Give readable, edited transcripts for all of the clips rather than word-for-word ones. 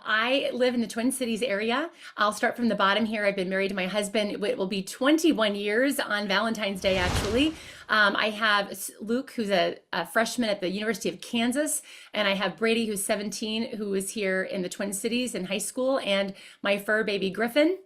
I live in the Twin Cities area. I'll start from the bottom here. I've been married to my husband. It will be 21 years on Valentine's Day, actually. I have Luke, who's a freshman at the University of Kansas, and I have Brady, who's 17, who is here in the Twin Cities in high school, and my fur baby Griffin,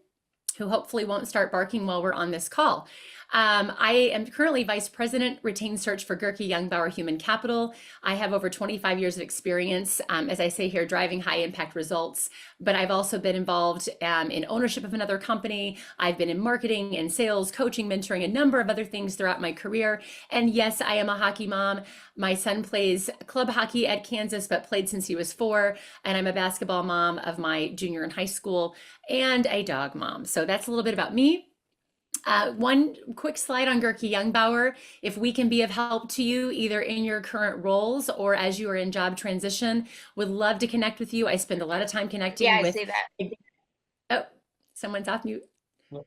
who hopefully won't start barking while we're on this call. I am currently Vice President, Retained Search for Gierke Jungbauer Human Capital. I have over 25 years of experience, as I say here, driving high impact results, but I've also been involved in ownership of another company. I've been in marketing and sales, coaching, mentoring, a number of other things throughout my career. And yes, I am a hockey mom. My son plays club hockey at Kansas, but played since he was 4. And I'm a basketball mom of my junior in high school and a dog mom. So that's a little bit about me. One quick slide on Gierke Jungbauer. If we can be of help to you, either in your current roles or as you are in job transition, would love to connect with you. I spend a lot of time connecting Yeah, I with, see that. oh, someone's off mute. Yep.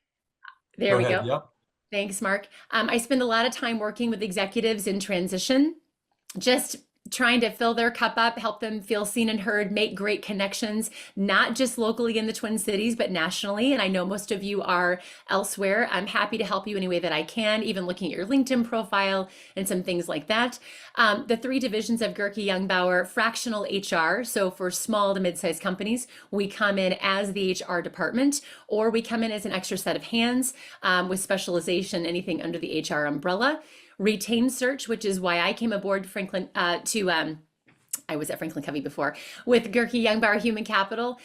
There Go we ahead. go. Yep. Thanks, Mark. I spend a lot of time working with executives in transition, just trying to fill their cup up, help them feel seen and heard, make great connections, not just locally in the Twin Cities, but nationally. And I know most of you are elsewhere. I'm happy to help you any way that I can, even looking at your LinkedIn profile and some things like that. The 3 divisions of Gierke Jungbauer: fractional HR. So for small to mid-sized companies, we come in as the HR department, or we come in as an extra set of hands with specialization, anything under the HR umbrella. Retained search, which is why I came aboard Franklin I was at Franklin Covey before with Gierke Jungbauer Human Capital.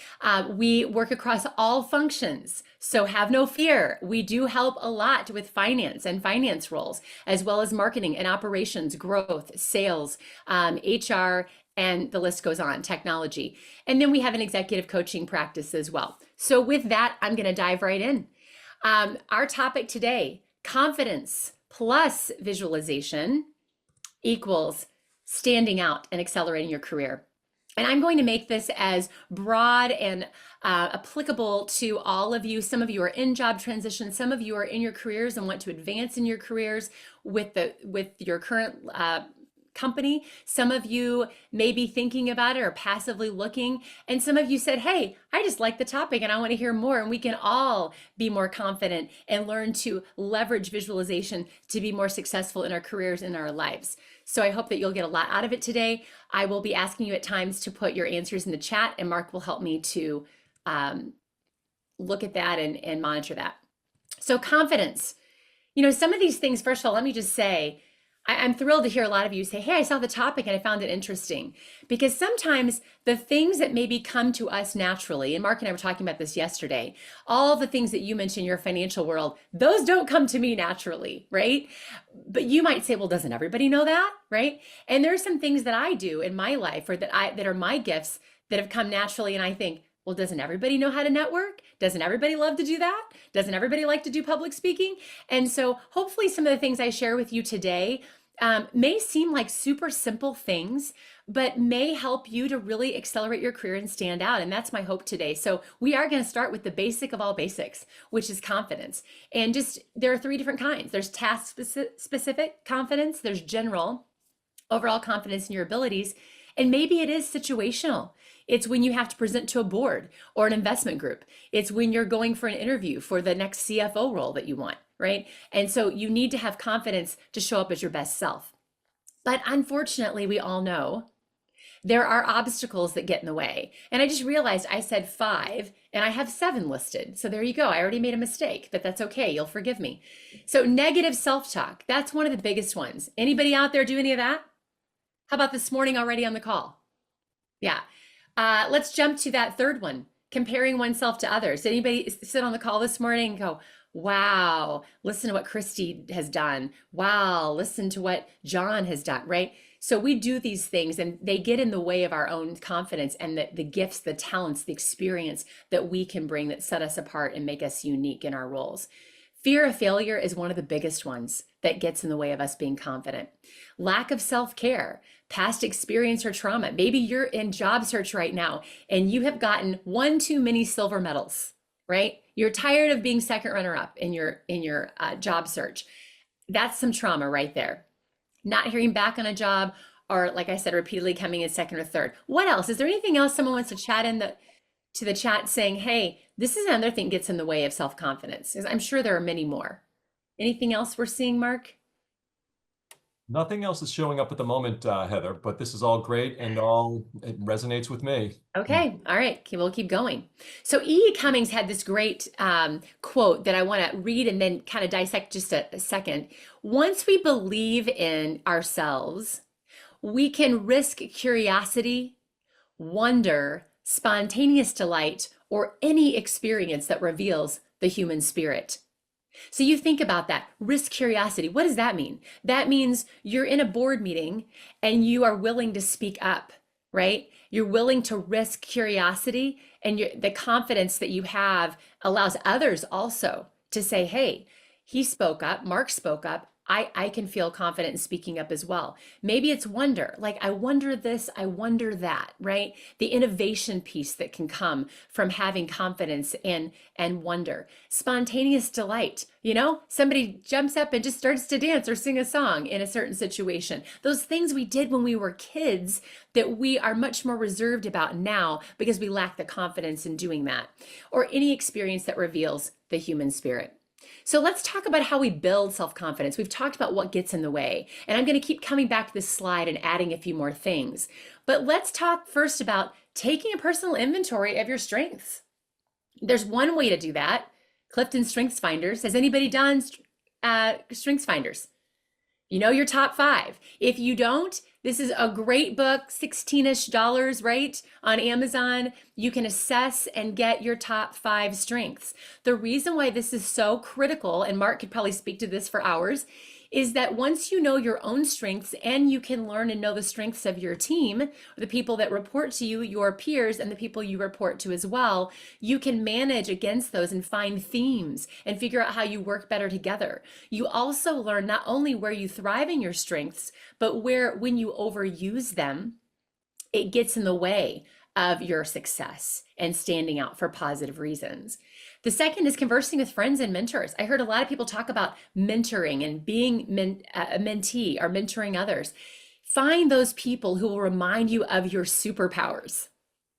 We work across all functions, so have no fear. We do help a lot with finance and finance roles, as well as marketing and operations, growth, sales, HR, and the list goes on, technology. And then we have an executive coaching practice as well. So with that, I'm going to dive right in. Our topic today: confidence plus visualization equals standing out and accelerating your career. And I'm going to make this as broad and applicable to all of you. Some of you are in job transition, some of you are in your careers and want to advance in your careers with your current company. Some of you may be thinking about it or passively looking, and some of you said, hey, I just like the topic and I want to hear more. And we can all be more confident and learn to leverage visualization to be more successful in our careers and our lives. So I hope that you'll get a lot out of it today. I will be asking you at times to put your answers in the chat, and Mark will help me to look at that and monitor that. So confidence, some of these things, first of all, let me just say, I'm thrilled to hear a lot of you say, hey, I saw the topic and I found it interesting. Because sometimes the things that maybe come to us naturally, and Mark and I were talking about this yesterday, all the things that you mentioned in your financial world, those don't come to me naturally, right? But you might say, well, doesn't everybody know that, right? And there's some things that I do in my life or that are my gifts that have come naturally, and I think, well, doesn't everybody know how to network? Doesn't everybody love to do that? Doesn't everybody like to do public speaking? And so hopefully some of the things I share with you today may seem like super simple things, but may help you to really accelerate your career and stand out. And that's my hope today. So we are going to start with the basic of all basics, which is confidence. And there are 3 different kinds. There's task specific confidence, there's general, overall confidence in your abilities, and maybe it is situational. It's when you have to present to a board or an investment group. It's when you're going for an interview for the next CFO role that you want, right? And so you need to have confidence to show up as your best self. But unfortunately, we all know there are obstacles that get in the way. And I just realized I said 5 and I have 7 listed. So there you go. I already made a mistake, but that's okay. You'll forgive me. So negative self-talk, that's one of the biggest ones. Anybody out there do any of that? How about this morning already on the call? Yeah. Let's jump to that 3rd one, comparing oneself to others. Did anybody sit on the call this morning and go, wow, listen to what Christy has done. Wow, listen to what John has done, right? So we do these things and they get in the way of our own confidence and the gifts, the talents, the experience that we can bring that set us apart and make us unique in our roles. Fear of failure is one of the biggest ones that gets in the way of us being confident. Lack of self-care, past experience or trauma. Maybe you're in job search right now and you have gotten 1 too many silver medals, right? You're tired of being second runner-up in your job search. That's some trauma right there. Not hearing back on a job, or like I said, repeatedly coming in second or third. What else? Is there anything else someone wants to chat in that to the chat saying, hey, this is another thing gets in the way of self-confidence. I'm sure there are many more. Anything else we're seeing, Mark? Nothing else is showing up at the moment, Heather, but this is all great and all it resonates with me. Okay, all right, we'll keep going. So E. Cummings had this great quote that I want to read and then kind of dissect just a second. Once we believe in ourselves, we can risk curiosity, wonder, spontaneous delight, or any experience that reveals the human spirit. So you think about that, risk curiosity. What does that mean? That means you're in a board meeting and you are willing to speak up, right? You're willing to risk curiosity, and the confidence that you have allows others also to say, hey, he spoke up, Mark spoke up. I can feel confident in speaking up as well. Maybe it's wonder, like I wonder this, I wonder that, right? The innovation piece that can come from having confidence and wonder. Spontaneous delight, somebody jumps up and just starts to dance or sing a song in a certain situation. Those things we did when we were kids that we are much more reserved about now because we lack the confidence in doing that. Or any experience that reveals the human spirit. So let's talk about how we build self-confidence. We've talked about what gets in the way, and I'm going to keep coming back to this slide and adding a few more things. But let's talk first about taking a personal inventory of your strengths. There's one way to do that. Clifton Strengths Finders. Has anybody done Strengths Finders? You know your top 5. If you don't, this is a great book, $16-ish, right? On Amazon. You can assess and get your top 5 strengths. The reason why this is so critical, and Mark could probably speak to this for hours, is that once you know your own strengths and you can learn and know the strengths of your team, the people that report to you, your peers, and the people you report to as well, you can manage against those and find themes and figure out how you work better together. You also learn not only where you thrive in your strengths, but where when you overuse them, it gets in the way of your success and standing out for positive reasons. The second is conversing with friends and mentors. I heard a lot of people talk about mentoring and being a mentee or mentoring others. Find those people who will remind you of your superpowers.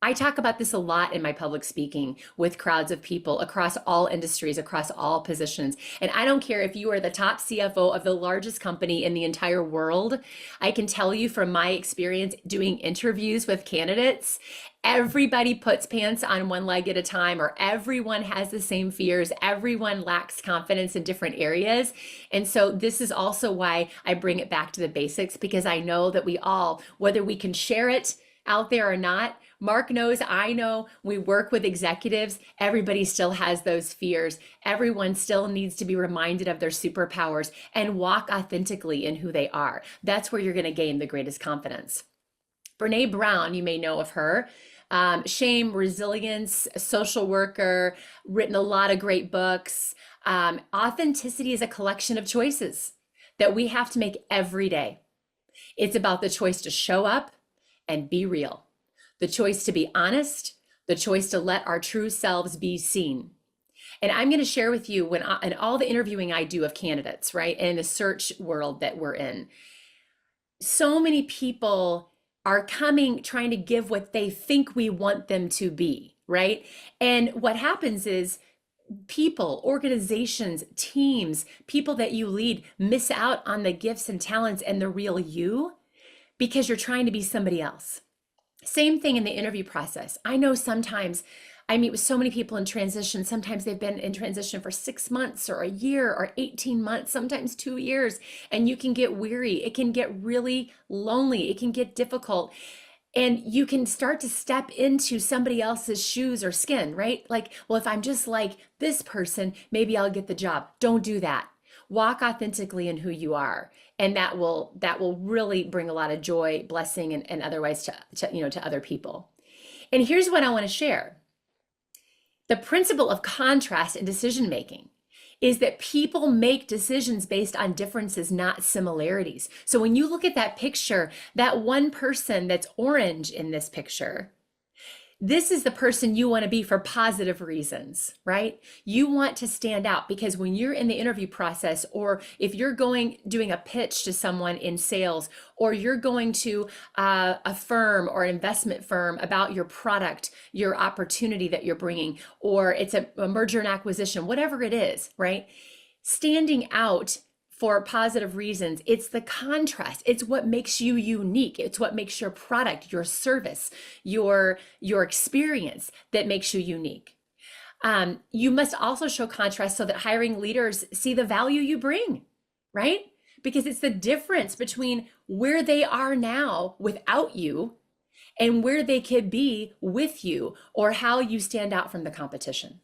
I talk about this a lot in my public speaking with crowds of people across all industries, across all positions. And I don't care if you are the top CFO of the largest company in the entire world. I can tell you from my experience doing interviews with candidates, everybody puts pants on one leg at a time, or everyone has the same fears. Everyone lacks confidence in different areas. And so this is also why I bring it back to the basics, because I know that we all, whether we can share it out there or not, Mark knows, I know, we work with executives, everybody still has those fears. Everyone still needs to be reminded of their superpowers and walk authentically in who they are. That's where you're going to gain the greatest confidence. Brene Brown, you may know of her. Shame, resilience, social worker, written a lot of great books. Authenticity is a collection of choices that we have to make every day. It's about the choice to show up and be real, the choice to be honest, the choice to let our true selves be seen. And I'm going to share with you in all the interviewing I do of candidates, right, and in the search world that we're in, so many people are coming trying to give what they think we want them to be, right? And what happens is people, organizations, teams, people that you lead miss out on the gifts and talents and the real you because you're trying to be somebody else. Same thing in the interview process. I know sometimes I meet with so many people in transition. Sometimes they've been in transition for 6 months or a year or 18 months, sometimes 2 years, and you can get weary. It can get really lonely. It can get difficult. And you can start to step into somebody else's shoes or skin, right? Like, well, if I'm just like this person, maybe I'll get the job. Don't do that. Walk authentically in who you are, and that will really bring a lot of joy, blessing, and otherwise to other people. And here's what I want to share. The principle of contrast in decision making is that people make decisions based on differences, not similarities. So when you look at that picture, that one person that's orange in this picture, This is the person you want to be for positive reasons, right? You want to stand out because when you're in the interview process, or if you're doing a pitch to someone in sales, or you're going to a firm or an investment firm about your product, your opportunity that you're bringing, or it's a merger and acquisition, whatever it is, right? Standing out for positive reasons. It's the contrast. It's what makes you unique. It's what makes your product, your service, your experience that makes you unique. You must also show contrast so that hiring leaders see the value you bring, right? Because it's the difference between where they are now without you and where they could be with you, or how you stand out from the competition.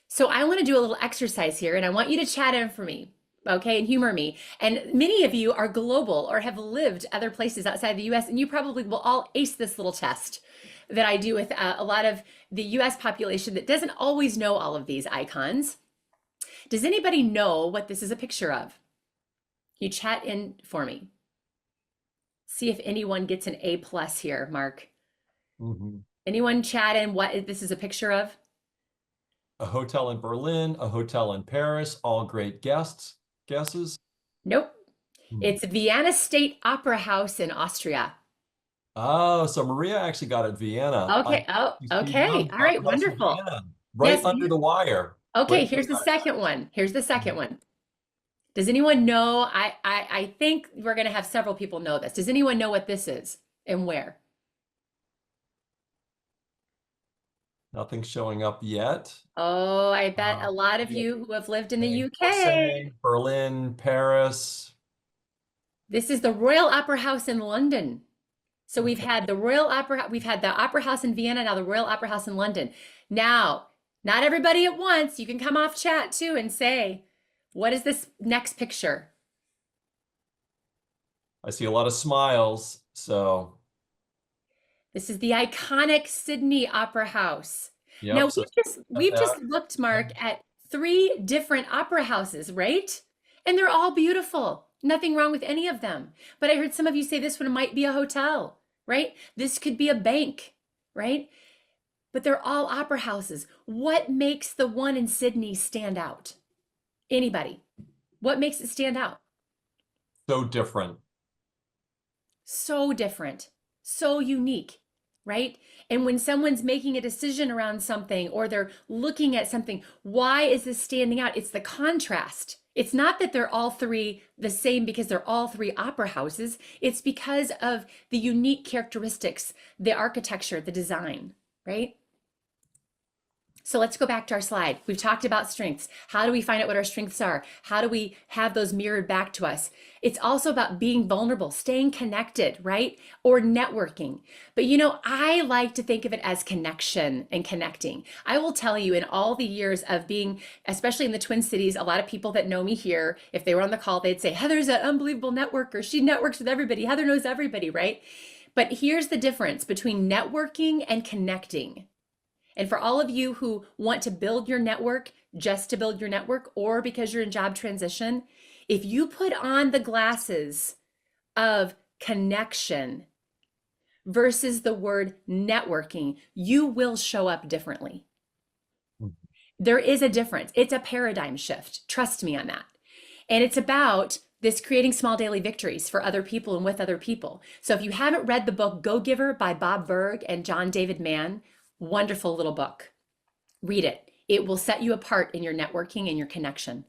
So I want to do a little exercise here, and I want you to chat in for me, okay, and humor me. And many of you are global or have lived other places outside the US, and you probably will all ace this little test that I do with a lot of the US population that doesn't always know all of these icons. Does anybody know what this is a picture of? You chat in for me. See if anyone gets an A plus here, Mark. Anyone chat in what this is a picture of? A hotel in Berlin, a hotel in Paris, all great guesses. Nope. Hmm. It's Vienna State Opera House in Austria. Oh, so Maria actually got it Vienna. Okay. Oh, You see okay. now, All right. Opera House in Wonderful. Vienna, right Yes. under the wire. Okay. Right Here's the there. second one. Here's the second one. Does anyone know? I think we're going to have several people know this. Does anyone know what this is and where? Nothing showing up yet. Oh, I bet a lot of Yeah. you who have lived in the We're UK. saying Berlin, Paris. This is the Royal Opera House in London. So we've had the Royal Opera, we've had the Opera House in Vienna, now the Royal Opera House in London. Now, not everybody at once. You can come off chat too and say, what is this next picture? I see a lot of smiles, so This is the iconic Sydney Opera House. yep. Now So we've just looked, Mark, at 3 different opera houses, right? And they're all beautiful. Nothing wrong with any of them. But I heard some of you say this one might be a hotel, right? This could be a bank, right? But they're all opera houses. What makes the one in Sydney stand out? Anybody? What makes it stand out? so different. So different, so unique, right? And when someone's making a decision around something or they're looking at something, why is this standing out? It's the contrast. It's not that they're all 3 the same because they're all 3 opera houses. It's because of the unique characteristics, the architecture, the design, right? So let's go back to our slide. We've talked about strengths. How do we find out what our strengths are? How do we have those mirrored back to us? It's also about being vulnerable, staying connected, right? Or networking. But I like to think of it as connection and connecting. I will tell you, in all the years of being, especially in the Twin Cities, a lot of people that know me here, if they were on the call, they'd say, Heather's an unbelievable networker. She networks with everybody. Heather knows everybody, right? But here's the difference between networking and connecting. And for all of you who want to build your network just to build your network, or because you're in job transition, if you put on the glasses of connection versus the word networking, you will show up differently. There is a difference. It's a paradigm shift. Trust me on that. And it's about this creating small daily victories for other people and with other people. So if you haven't read the book Go Giver by Bob Burg and John David Mann, wonderful little book. Read it. It will set you apart in your networking and your connection.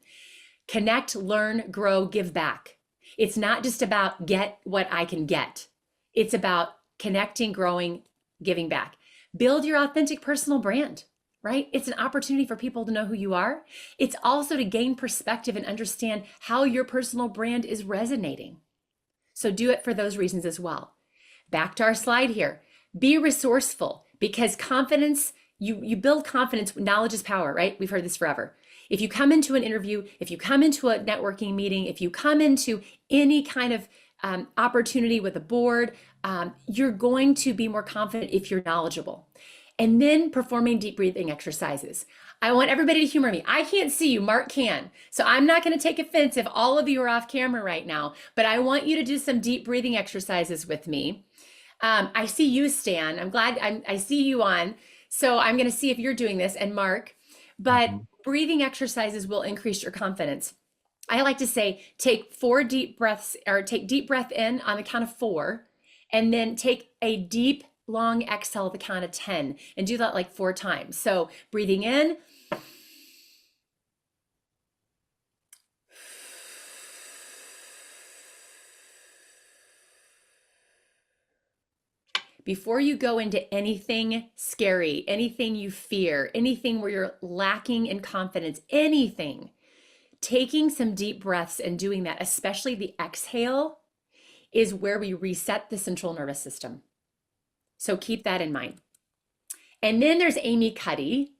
Connect, learn, grow, give back. It's not just about get what I can get. It's about connecting, growing, giving back. Build your authentic personal brand, right? It's an opportunity for people to know who you are. It's also to gain perspective and understand how your personal brand is resonating. So do it for those reasons as well. Back to our slide here. Be resourceful. Because confidence, you build confidence, knowledge is power, right? We've heard this forever. If you come into an interview, if you come into a networking meeting, if you come into any kind of opportunity with a board, you're going to be more confident if you're knowledgeable. And then performing deep breathing exercises. I want everybody to humor me. I can't see you, Mark can. So I'm not going to take offense if all of you are off camera right now, but I want you to do some deep breathing exercises with me. I see you, Stan. I see you on. So I'm going to see if you're doing this, and Mark. But Mhm. breathing exercises will increase your confidence. I like to say take 4 deep breaths, or take deep breath in on the count of 4, and then take a deep, long exhale at the count of 10, and do that like 4 times. So breathing in, before you go into anything scary, anything you fear, anything where you're lacking in confidence, anything, taking some deep breaths and doing that, especially the exhale, is where we reset the central nervous system. So keep that in mind. And then there's Amy Cuddy.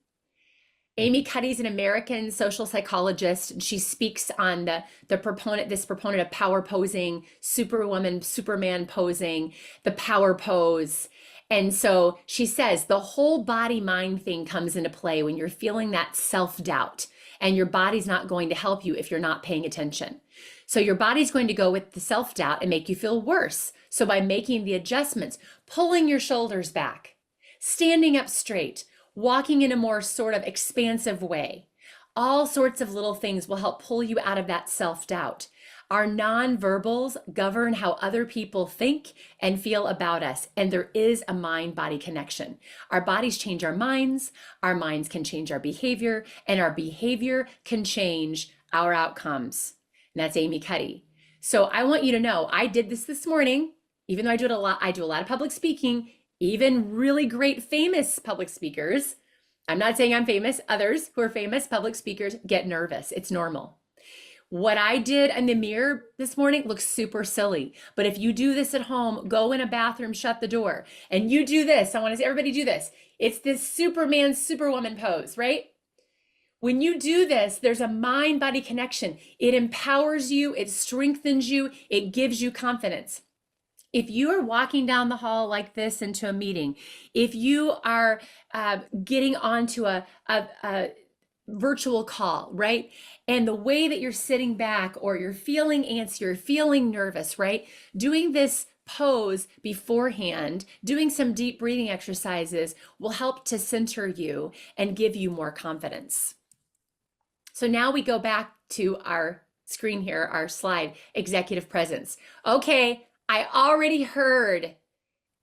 Amy Cuddy is an American social psychologist. She speaks on this proponent of power posing, superwoman, superman posing, the power pose. And so she says the whole body mind thing comes into play when you're feeling that self-doubt, and your body's not going to help you if you're not paying attention. So your body's going to go with the self-doubt and make you feel worse. So by making the adjustments, pulling your shoulders back, standing up straight, walking in a more sort of expansive way, all sorts of little things will help pull you out of that self-doubt. Our nonverbals govern how other people think and feel about us, and there is a mind-body connection. Our bodies change our minds can change our behavior, and our behavior can change our outcomes. And that's Amy Cuddy. So I want you to know, I did this morning, even though I do a lot of public speaking, even really great famous public speakers. I'm not saying I'm famous. Others who are famous public speakers get nervous. It's normal. What I did in the mirror this morning looks super silly. But if you do this at home, go in a bathroom, shut the door, and you do this. I want to see everybody do this. It's this Superman, Superwoman pose, right? When you do this, there's a mind-body connection. It empowers you, it strengthens you, it gives you confidence. If you are walking down the hall like this into a meeting, if you are getting onto a virtual call, right? And the way that you're sitting back, or you're feeling antsy, you're feeling nervous, right? Doing this pose beforehand, doing some deep breathing exercises will help to center you and give you more confidence. So now we go back to our screen here, our slide, executive presence. Okay, I already heard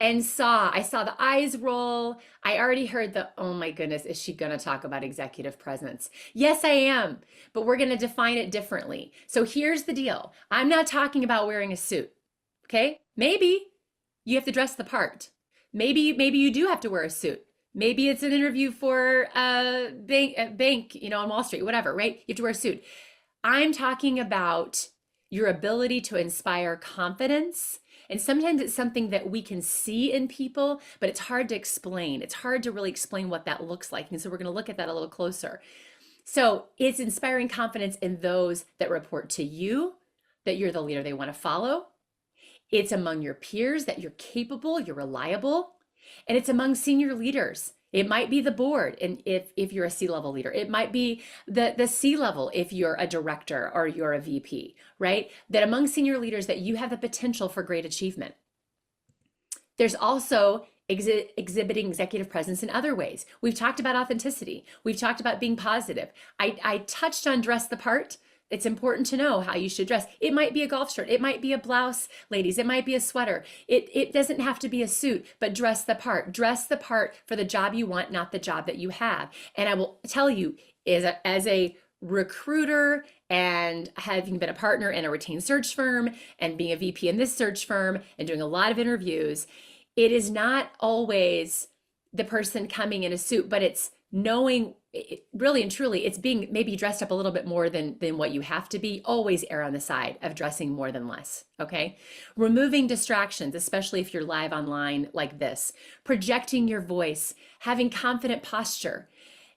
and I saw the eyes roll. I already heard oh my goodness, is she going to talk about executive presence? Yes, I am, but we're going to define it differently. So here's the deal. I'm not talking about wearing a suit, okay? Maybe you have to dress the part. Maybe you do have to wear a suit. Maybe it's an interview for a bank, on Wall Street, whatever, right? You have to wear a suit. I'm talking about your ability to inspire confidence. And sometimes it's something that we can see in people, but it's hard to explain. It's hard to really explain what that looks like. And so we're going to look at that a little closer. So it's inspiring confidence in those that report to you, that you're the leader they want to follow. It's among your peers, that you're capable, you're reliable. And it's among senior leaders. It might be the board, and if you're a C-level leader. It might be the C-level if you're a director or you're a VP, right? That among senior leaders, that you have the potential for great achievement. There's also exhibiting executive presence in other ways. We've talked about authenticity. We've talked about being positive. I touched on dress the part. It's important to know how you should dress. It might be a golf shirt. It might be a blouse, ladies. It might be a sweater. It doesn't have to be a suit, but dress the part. Dress the part for the job you want, not the job that you have. And I will tell you, as a recruiter, and having been a partner in a retained search firm, and being a VP in this search firm, and doing a lot of interviews, it is not always the person coming in a suit, but it's knowing, really and truly, it's being maybe dressed up a little bit more than what you have to be. Always err on the side of dressing more than less, okay? Removing distractions, especially if you're live online like this. Projecting your voice, having confident posture.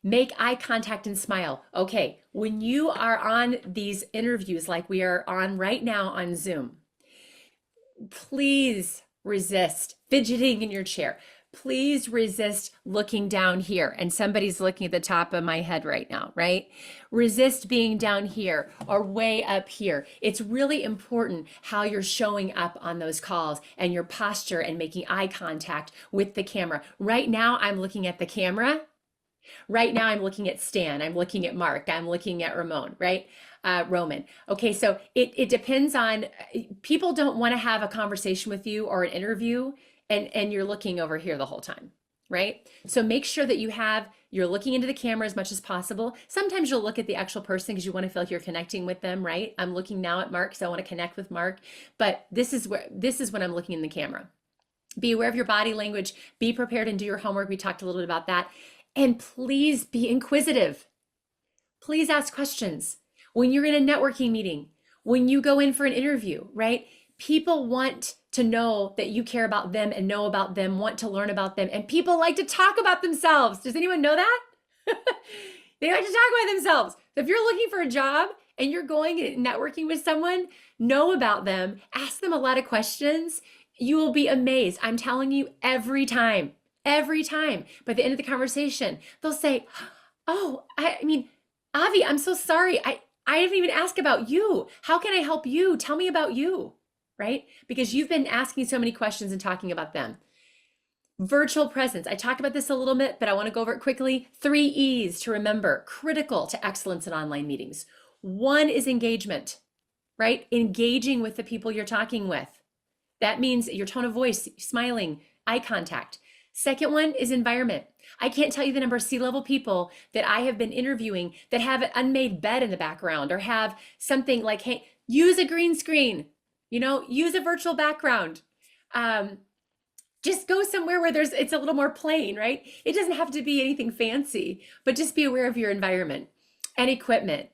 Make eye contact and smile. Okay, when you are on these interviews like we are on right now on Zoom, please resist fidgeting in your chair. please resist looking down here. And somebody's looking at the top of my head right now, right? Resist being down here or way up here. It's really important how you're showing up on those calls and your posture and making eye contact with the camera. Right now, I'm looking at the camera. Right now, I'm looking at Stan. I'm looking at Mark. I'm looking at Ramon, right? Roman. Okay, so it depends on, people don't want to have a conversation with you or an interview and you're looking over here the whole time, right? So make sure that you're looking into the camera as much as possible. Sometimes you'll look at the actual person because you want to feel like you're connecting with them, right? I'm looking now at Mark because I want to connect with Mark, but this is when I'm looking in the camera. Be aware of your body language, be prepared and do your homework. We talked a little bit about that. And please be inquisitive. Please ask questions. When you're in a networking meeting, when you go in for an interview, right? People want to know that you care about them and know about them, want to learn about them. And people like to talk about themselves. Does anyone know that? They like to talk about themselves. So if you're looking for a job and you're going and networking with someone, know about them, ask them a lot of questions. You will be amazed. I'm telling you, every time, by the end of the conversation, they'll say, oh, I mean, Avi, I'm so sorry. I didn't even ask about you. How can I help you? Tell me about you, right? Because you've been asking so many questions and talking about them. Virtual presence. I talked about this a little bit, but I want to go over it quickly. 3 E's to remember, critical to excellence in online meetings. 1 is engagement, right? Engaging with the people you're talking with. That means your tone of voice, smiling, eye contact. Second one is environment. I can't tell you the number of C-level people that I have been interviewing that have an unmade bed in the background or have something like, hey, use a green screen, use a virtual background. Just go somewhere where it's a little more plain, right? It doesn't have to be anything fancy, but just be aware of your environment and equipment.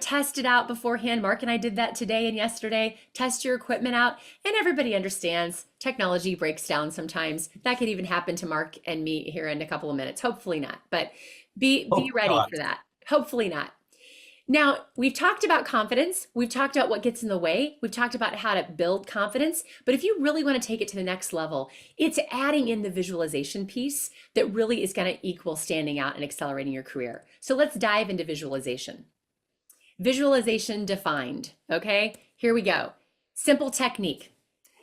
Test it out beforehand. Mark and I did that today and yesterday. Test your equipment out, and everybody understands technology breaks down sometimes. That could even happen to Mark and me here in a couple of minutes. Hopefully not, but be ready for that. Hopefully not. Now, we've talked about confidence. We've talked about what gets in the way. We've talked about how to build confidence. But if you really want to take it to the next level, it's adding in the visualization piece that really is going to equal standing out and accelerating your career. So let's dive into visualization. Visualization defined, okay? Here we go. Simple technique.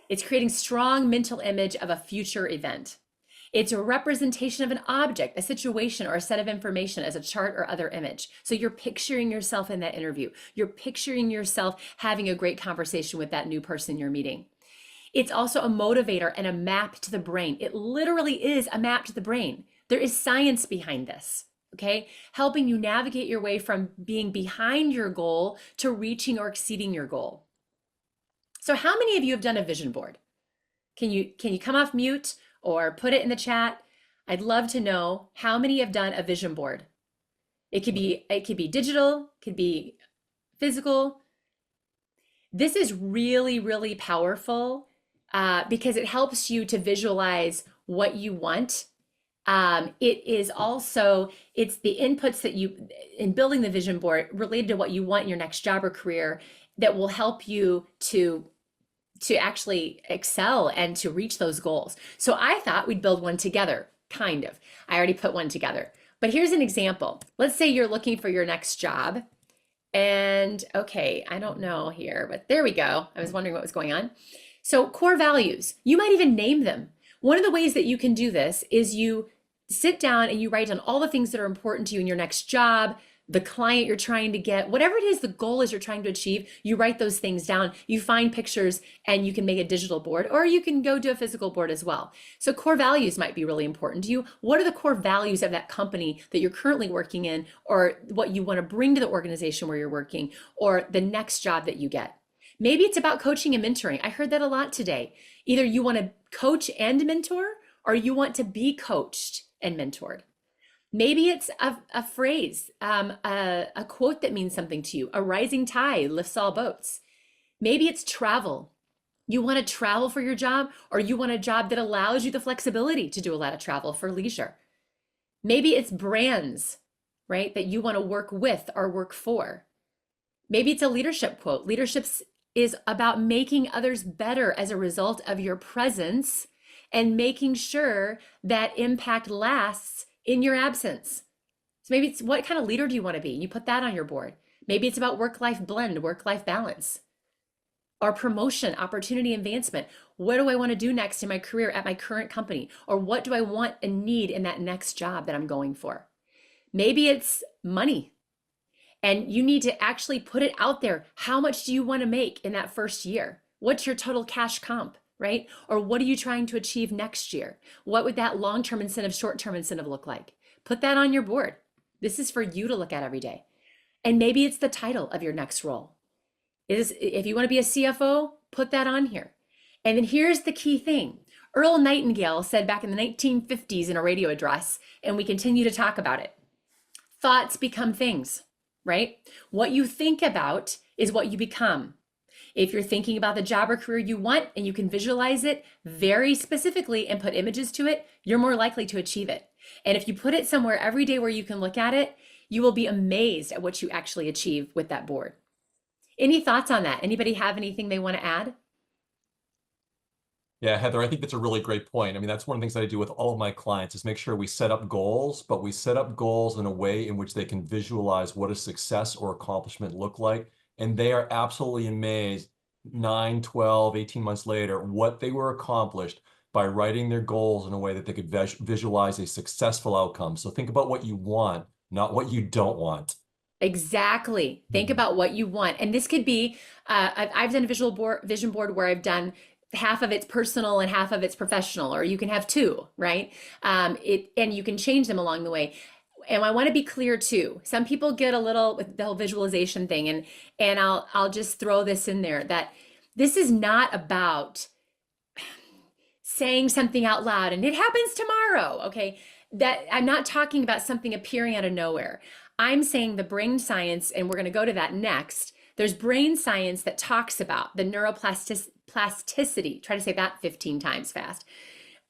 It's creating strong mental image of a future event. It's a representation of an object, a situation, or a set of information as a chart or other image. So you're picturing yourself in that interview. You're picturing yourself having a great conversation with that new person you're meeting. It's also a motivator and a map to the brain. It literally is a map to the brain. There is science behind this. Okay, helping you navigate your way from being behind your goal to reaching or exceeding your goal. So how many of you have done a vision board? Can you come off mute or put it in the chat? I'd love to know how many have done a vision board. It could be digital, could be physical. This is really, really powerful because it helps you to visualize what you want. It is also, it's the inputs that you, in building the vision board related to what you want in your next job or career that will help you to actually excel and to reach those goals. So I thought we'd build one together, kind of. I already put one together, but here's an example. Let's say you're looking for your next job and okay, I don't know here, but there we go. I was wondering what was going on. So core values, you might even name them. One of the ways that you can do this is you sit down and you write down all the things that are important to you in your next job, the client you're trying to get, whatever it is the goal is you're trying to achieve, you write those things down, you find pictures and you can make a digital board or you can go to a physical board as well. So core values might be really important to you. What are the core values of that company that you're currently working in or what you want to bring to the organization where you're working or the next job that you get? Maybe it's about coaching and mentoring. I heard that a lot today. Either you want to coach and mentor, or you want to be coached and mentored. Maybe it's a phrase, a quote that means something to you. A rising tide lifts all boats. Maybe it's travel. You want to travel for your job, or you want a job that allows you the flexibility to do a lot of travel for leisure. Maybe it's brands, right, that you want to work with or work for. Maybe it's a leadership quote. Leadership is about making others better as a result of your presence and making sure that impact lasts in your absence. So maybe it's what kind of leader do you want to be? You put that on your board. Maybe it's about work-life blend, work-life balance, or promotion, opportunity advancement. What do I want to do next in my career at my current company? Or what do I want and need in that next job that I'm going for? Maybe it's money. And you need to actually put it out there. How much do you want to make in that first year? What's your total cash comp, right? Or what are you trying to achieve next year? What would that long-term incentive, short-term incentive look like? Put that on your board. This is for you to look at every day. And maybe it's the title of your next role. If you want to be a CFO, put that on here. And then here's the key thing. Earl Nightingale said back in the 1950s in a radio address, and we continue to talk about it. Thoughts become things, right? What you think about is what you become. If you're thinking about the job or career you want and you can visualize it very specifically and put images to it, you're more likely to achieve it. And if you put it somewhere every day where you can look at it, you will be amazed at what you actually achieve with that board. Any thoughts on that? Anybody have anything they want to add? Yeah, Heather, I think that's a really great point. I mean, that's one of the things that I do with all of my clients is make sure we set up goals, but we set up goals in a way in which they can visualize what a success or accomplishment look like. And they are absolutely amazed 9, 12, 18 months later, what they were accomplished by writing their goals in a way that they could visualize a successful outcome. So think about what you want, not what you don't want. Exactly. Think about what you want. And this could be, I've done a vision board where I've done half of it's personal and half of it's professional, or you can have two, right? And you can change them along the way. And I want to be clear too. Some people get a little with the whole visualization thing, and I'll just throw this in there that this is not about saying something out loud and it happens tomorrow. Okay. That I'm not talking about something appearing out of nowhere. I'm saying the brain science, and we're going to go to that next. There's brain science that talks about the neuroplasticity. Try to say that 15 times fast.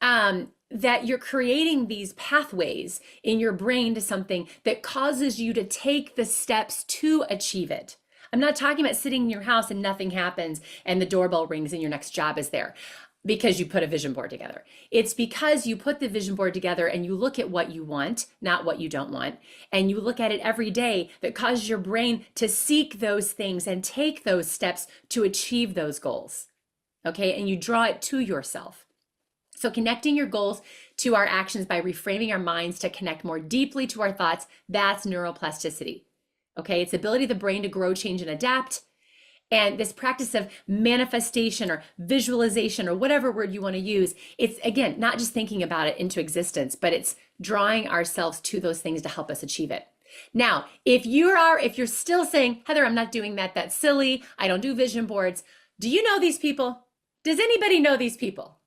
That you're creating these pathways in your brain to something that causes you to take the steps to achieve it. I'm not talking about sitting in your house and nothing happens and the doorbell rings and your next job is there because you put a vision board together. It's because you put the vision board together and you look at what you want, not what you don't want, and you look at it every day that causes your brain to seek those things and take those steps to achieve those goals. Okay, and you draw it to yourself. So connecting your goals to our actions by reframing our minds to connect more deeply to our thoughts, that's neuroplasticity. Okay, it's the ability of the brain to grow, change, and adapt. And this practice of manifestation or visualization or whatever word you want to use, it's again, not just thinking about it into existence, but it's drawing ourselves to those things to help us achieve it. Now, if you're still saying, Heather, I'm not doing that, that's silly, I don't do vision boards. Do you know these people? Does anybody know these people?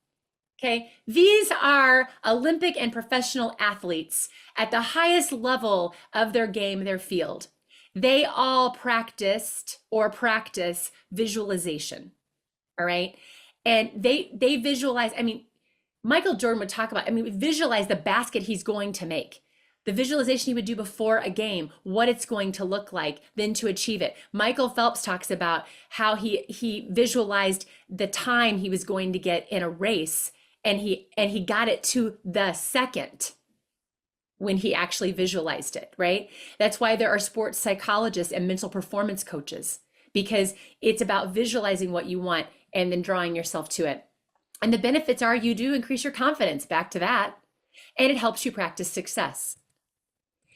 Okay, these are Olympic and professional athletes at the highest level of their game, their field. They all practiced or practice visualization, all right? And they visualize, I mean, Michael Jordan would talk about, visualize the basket he's going to make, the visualization he would do before a game, what it's going to look like, then to achieve it. Michael Phelps talks about how he visualized the time he was going to get in a race, and he got it to the second when he actually visualized it, right? That's why there are sports psychologists and mental performance coaches, because it's about visualizing what you want and then drawing yourself to it. And the benefits are you do increase your confidence, back to that, and it helps you practice success.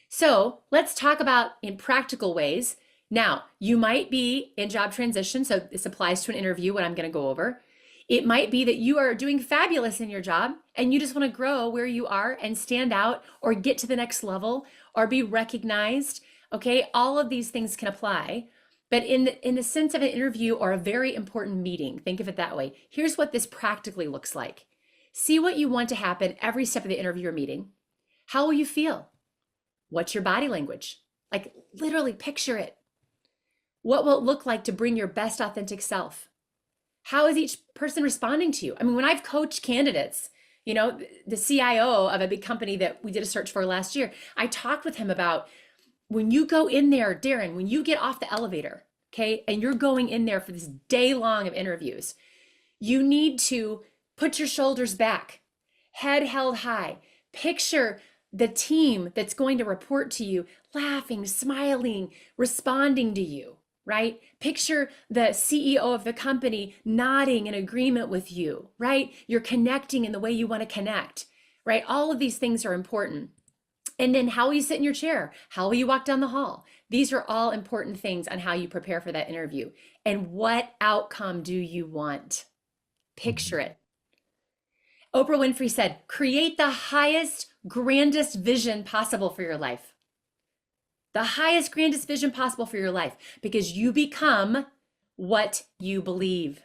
So let's talk about in practical ways. Now, you might be in job transition, so this applies to an interview, what I'm going to go over. It might be that you are doing fabulous in your job and you just want to grow where you are and stand out or get to the next level or be recognized. Okay, all of these things can apply. But in the sense of an interview or a very important meeting, think of it that way. Here's what this practically looks like. See what you want to happen every step of the interview or meeting. How will you feel? What's your body language? Like literally picture it. What will it look like to bring your best authentic self? How is each person responding to you? I mean, when I've coached candidates, you know, the CIO of a big company that we did a search for last year, I talked with him about when you go in there, Darren, when you get off the elevator, okay, and you're going in there for this day long of interviews, you need to put your shoulders back. head held high. Picture the team that's going to report to you laughing, smiling, responding to you, right? Picture the CEO of the company nodding in agreement with you, right? You're connecting in the way you want to connect, right? All of these things are important. And then how will you sit in your chair? How will you walk down the hall? These are all important things on how you prepare for that interview. And what outcome do you want? Picture it. Oprah Winfrey said, create the highest, grandest vision possible for your life. The highest, grandest vision possible for your life, because you become what you believe.